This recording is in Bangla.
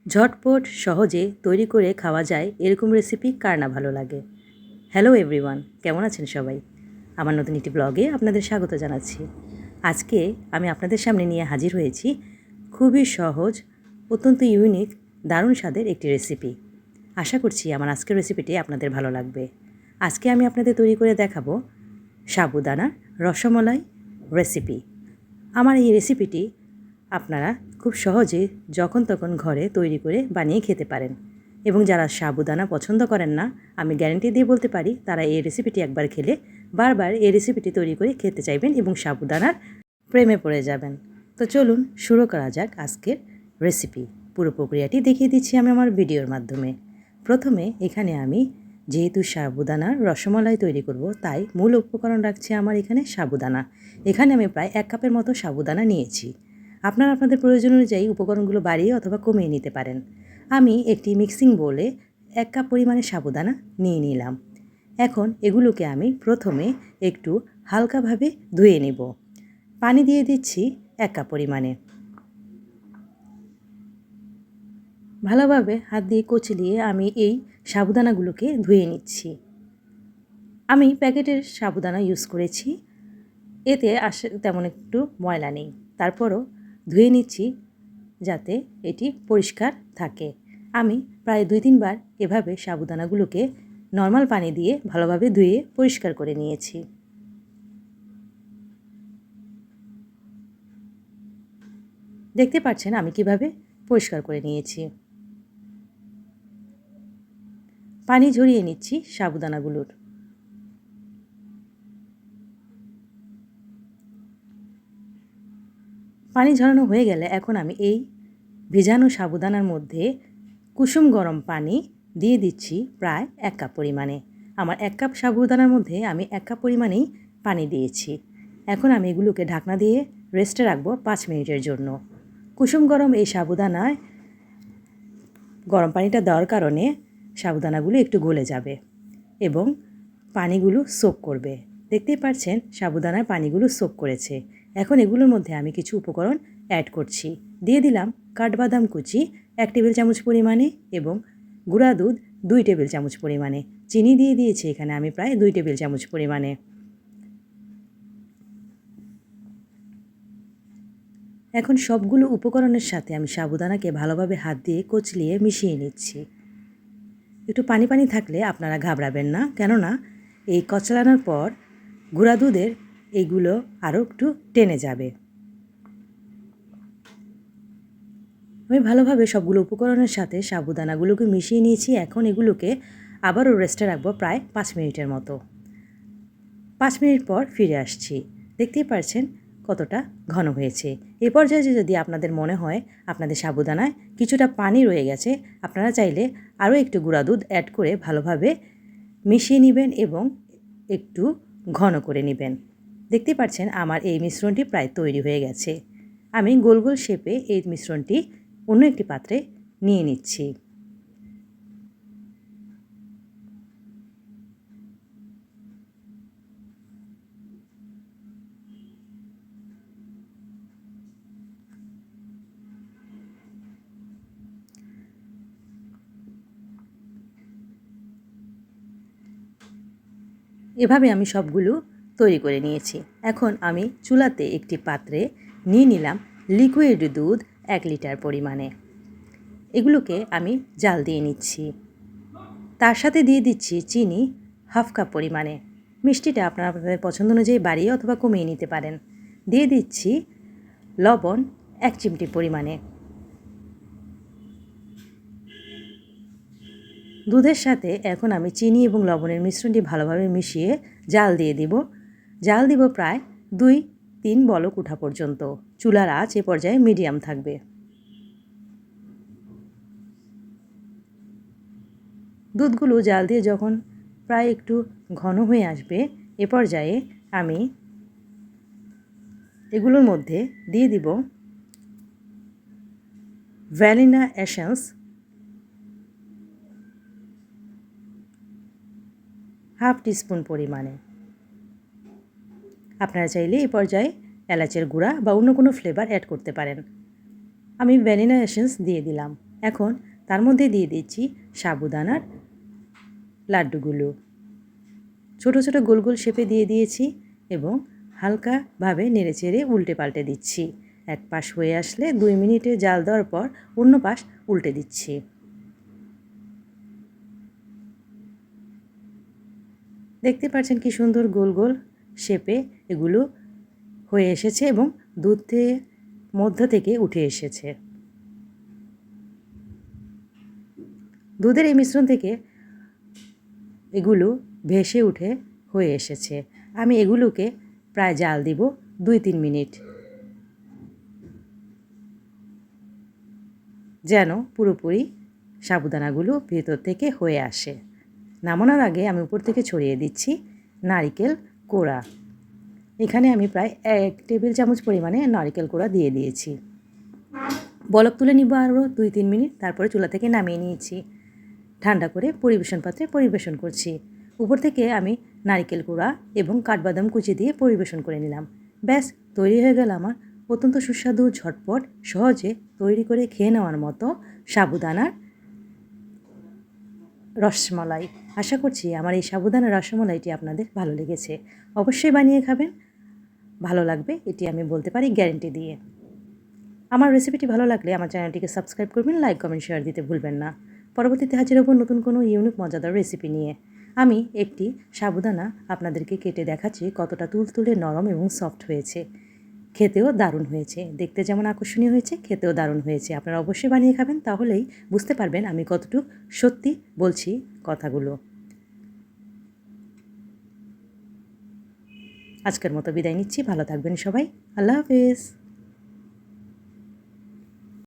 ঝটপট সহজে তৈরি করে খাওয়া যায় এরকম রেসিপি কার না ভালো লাগে। হ্যালো এভরিওয়ান, কেমন আছেন সবাই? আমার নতুন একটি ব্লগে আপনাদের স্বাগত জানাচ্ছি। আজকে আমি আপনাদের সামনে নিয়ে হাজির হয়েছি খুবই সহজ, অত্যন্ত ইউনিক, দারুণ স্বাদের একটি রেসিপি। আশা করছি আমার আজকের রেসিপিটি আপনাদের ভালো লাগবে। আজকে আমি আপনাদের তৈরি করে দেখাবো সাবুদানার রসমালাই রেসিপি। আমার এই রেসিপিটি আপনারা খুব সহজে যখন তখন ঘরে তৈরি করে বানিয়ে খেতে পারেন, এবং যারা সাবুদানা পছন্দ করেন না, আমি গ্যারান্টি দিয়ে বলতে পারি তারা এই রেসিপিটি একবার খেলে বারবার এই রেসিপিটি তৈরি করে খেতে চাইবেন এবং সাবুদানার প্রেমে পড়ে যাবেন। তো চলুন শুরু করা যাক আজকের রেসিপি। পুরো প্রক্রিয়াটি দেখিয়ে দিচ্ছি আমি আমার ভিডিওর মাধ্যমে। প্রথমে এখানে আমি যেহেতু সাবুদানার রসমালাই তৈরি করব, তাই মূল উপকরণ রাখছি আমার এখানে সাবুদানা। এখানে আমি প্রায় 1 কাপের মতো সাবুদানা নিয়েছি। আপনারা আপনাদের প্রয়োজন অনুযায়ী উপকরণগুলো বাড়িয়ে অথবা কমিয়ে নিতে পারেন। আমি একটি মিক্সিং বোলে 1 কাপ পরিমাণে সাবুদানা নিয়ে নিলাম। এখন এগুলোকে আমি প্রথমে একটু হালকাভাবে ধুয়ে নেব। পানি দিয়ে দিচ্ছি 1 কাপ পরিমাণে। ভালোভাবে হাত দিয়ে কচলিয়ে আমি এই সাবুদানাগুলোকে ধুয়ে নিচ্ছি। আমি প্যাকেটের সাবুদানা ইউজ করেছি, এতে তেমন একটু ময়লা নেই। তারপরও ধুয়ে নিচ্ছি যাতে এটি পরিষ্কার থাকে। আমি প্রায় 2-3 বার এভাবে সাবুদানাগুলোকে নর্মাল পানি দিয়ে ভালোভাবে ধুয়ে পরিষ্কার করে নিয়েছি। দেখতে পাচ্ছেন আমি কিভাবে পরিষ্কার করে নিয়েছি। পানি ঝরিয়ে নিচ্ছি সাবুদানাগুলোর। পানি ঝরানো হয়ে গেলে এখন আমি এই ভেজানো সাবুদানার মধ্যে কুসুম গরম পানি দিয়ে দিচ্ছি প্রায় 1 কাপ পরিমাণে। আমার 1 কাপ সাবুদানার মধ্যে আমি 1 কাপ পরিমাণেই পানি দিয়েছি। এখন আমি এগুলোকে ঢাকনা দিয়ে রেস্টে রাখবো 5 মিনিটের জন্য। কুসুম গরম এই সাবুদানায় গরম পানিটা দেওয়ার কারণে সাবুদানাগুলো একটু গলে যাবে এবং পানিগুলো সোক করবে। দেখতেই পাচ্ছেন সাবুদানার পানিগুলো সোক করেছে। এখন এগুলোর মধ্যে আমি কিছু উপকরণ অ্যাড করছি। দিয়ে দিলাম কাঠবাদাম কুচি 1 টেবিল চামচ পরিমাণে এবং গুঁড়া দুধ 2 টেবিল চামচ পরিমাণে। চিনি দিয়ে দিয়েছি এখানে আমি প্রায় 2 টেবিল চামচ পরিমাণে। এখন সবগুলো উপকরণের সাথে আমি সাবুদানাকে ভালোভাবে হাত দিয়ে কচলিয়ে মিশিয়ে নিচ্ছি। একটু পানি পানি থাকলে আপনারা ঘাবড়াবেন না, কেননা এই কচলানোর পর গুঁড়া দুধের এইগুলো আরও একটু টেনে যাবে। আমি ভালোভাবে সবগুলো উপকরণের সাথে সাবুদানাগুলোকে মিশিয়ে নিয়েছি। এখন এগুলোকে আবারও রেস্টে রাখবো প্রায় 5 মিনিটের মতো। 5 মিনিট পর ফিরে আসছি। দেখতেই পাচ্ছেন কতটা ঘন হয়েছে। এ পর্যায়ে যদি আপনাদের মনে হয় আপনাদের সাবুদানায় কিছুটা পানি রয়ে গেছে, আপনারা চাইলে আরও একটু গুঁড়া দুধ অ্যাড করে ভালোভাবে মিশিয়ে নেবেন এবং একটু ঘন করে নেবেন। দেখতে পাচ্ছেন আমার এই মিশ্রণটি প্রায় তৈরি হয়ে গেছে। আমি গোল গোল শেপে এই মিশ্রণটি অন্য একটি পাত্রে নিয়ে নিচ্ছি। এভাবে আমি সবগুলো তৈরি করে নিয়েছি। এখন আমি চুলাতে একটি পাত্রে নিয়ে নিলাম লিকুইড দুধ 1 লিটার পরিমাণে। এগুলোকে আমি জাল দিয়ে নিচ্ছি। তার সাথে দিয়ে দিচ্ছি চিনি 1/2 কাপ পরিমাণে। মিষ্টিটা আপনারা আপনাদের পছন্দ অনুযায়ী বাড়িয়ে অথবা কমিয়ে নিতে পারেন। দিয়ে দিচ্ছি লবণ 1 চিমটি পরিমাণে। দুধের সাথে এখন আমি চিনি এবং লবণের মিশ্রণটি ভালোভাবে মিশিয়ে জাল দিয়ে দিব। জাল দিব প্রায় 2-3 বলক ওঠা পর্যন্ত। চুলার আঁচ এ পর্যায়ে মিডিয়াম থাকবে। দুধগুলো জাল দিয়ে যখন প্রায় একটু ঘন হয়ে আসবে, এ পর্যায়ে আমি এগুলোর মধ্যে দিয়ে দিব ভ্যানিলা এসেন্স 1/2 টিস্পুন পরিমাণে। আপনারা চাইলে এই পর্যায়ে এলাচের গুঁড়া বা অন্য কোনো ফ্লেভার অ্যাড করতে পারেন। আমি ভ্যানিলা এসেন্স দিয়ে দিলাম। এখন তার মধ্যে দিয়ে দিচ্ছি সাবুদানার লাড্ডুগুলো। ছোট ছোট গোল গোল শেপে দিয়ে দিয়েছি এবং হালকাভাবে নেড়েচেড়ে উল্টে পাল্টে দিচ্ছি। এক পাশ হয়ে আসলে 2 মিনিটে জাল দেওয়ার পর অন্য পাশ উল্টে দিচ্ছি। দেখতে পাচ্ছেন কি সুন্দর গোল গোল শেপে এগুলো হয়ে এসেছে এবং দুধের মধ্য থেকে উঠে এসেছে। দুধের এই মিশ্রণ থেকে এগুলো ভেসে উঠে হয়ে এসেছে। আমি এগুলোকে প্রায় জাল দিব 2-3 মিনিট, যেন পুরোপুরি সাবুদানাগুলো ভেতর থেকে হয়ে আসে। নামানোর আগে আমি উপর থেকে ছড়িয়ে দিচ্ছি নারকেল কোড়া। এখানে আমি প্রায় 1 টেবিল চামচ পরিমাণে নারকেল কোড়া দিয়ে দিয়েছি। বলক তুলে নিব আরও 2-3 মিনিট, তারপরে চুলা থেকে নামিয়ে নিয়েছি। ঠান্ডা করে পরিবেশন পাত্রে পরিবেশন করছি। উপর থেকে আমি নারকেল কোড়া এবং কাঠবাদাম কুচি দিয়ে পরিবেশন করে নিলাম। ব্যাস তৈরি হয়ে গেল আমার অত্যন্ত সুস্বাদু, ঝটপট, সহজে তৈরি করে খেয়ে নেওয়ার মতো সাবুদানার রসমালাই। আশা করছি আমার এই সাবুদানার রসমালাইটি আপনাদের ভালো লেগেছে। অবশ্যই বানিয়ে খাবেন, ভালো লাগবে এটি আমি বলতে পারি গ্যারেন্টি দিয়ে। আমার রেসিপিটি ভালো লাগলে আমার চ্যানেলটিকে সাবস্ক্রাইব করবেন, লাইক, কমেন্ট, শেয়ার দিতে ভুলবেন না। পরবর্তীতে হাজির হব নতুন কোনো ইউনিক মজাদার রেসিপি নিয়ে। আমি একটি সাবুদানা আপনাদেরকে কেটে দেখাচ্ছি কতটা তুলতুলে নরম এবং সফট হয়েছে। খেতেও দারুণ হয়েছে, দেখতে যেমন আকর্ষণীয় হয়েছে, খেতেও দারুণ হয়েছে। আপনারা অবশ্যই বানিয়ে খাবেন, তাহলেই বুঝতে পারবেন আমি কতটুকু সত্যি বলছি কথাগুলো। আজকের মতো বিদায় নিচ্ছি, ভালো থাকবেন সবাই, আল্লাহ হাফেজ।